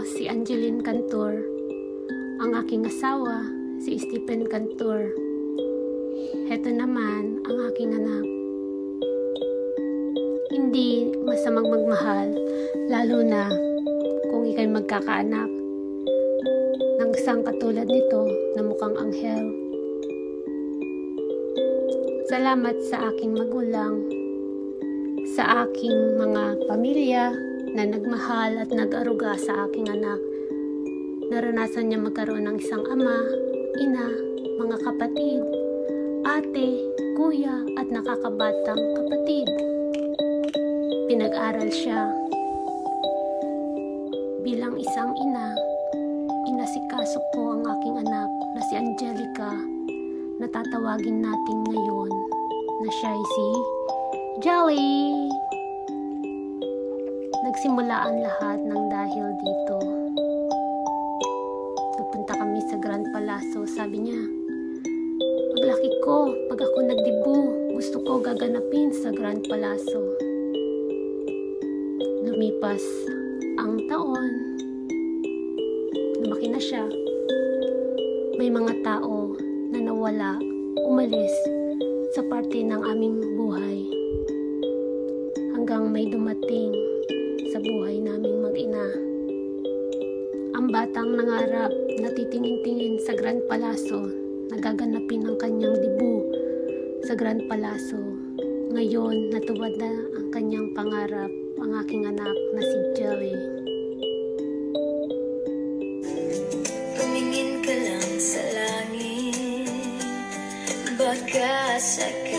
si Angeline Cantor. Ang aking asawa, si Stephen Cantor. Heto naman ang aking anak. Hindi masamang magmahal, lalo na kung ikay magkakaanak ng isang katulad nito na mukhang anghel. Salamat sa aking magulang, sa aking mga pamilya na nagmahal at nag-aruga sa aking anak. Naranasan niya magkaroon ng isang ama, ina, mga kapatid, ate, kuya at nakakabatang kapatid. Pinag-aral siya. Bilang isang ina, inasikaso ko ang aking anak na si Angelica na tatawagin natin ngayon na siya ay si Jelly. Nagsimula ang lahat ng dahil dito. Nagpunta kami sa Grand Palazzo. Sabi niya, paglaki ko, pag ako nagdibu, gusto ko gaganapin sa Grand Palazzo. Lumipas ang taon. Lumaki na siya. May mga tao na nawala, umalis sa parte ng aming buhay. Hanggang may dumating sa buhay naming mag-ina. Ang batang nangarap na titingin-tingin sa Grand Palazzo, nagaganapin ang kanyang dibu sa Grand Palazzo. Ngayon, natupad na ang kanyang pangarap, ang aking anak na si Jelly. Tumingin ka lang sa langit, baka sakali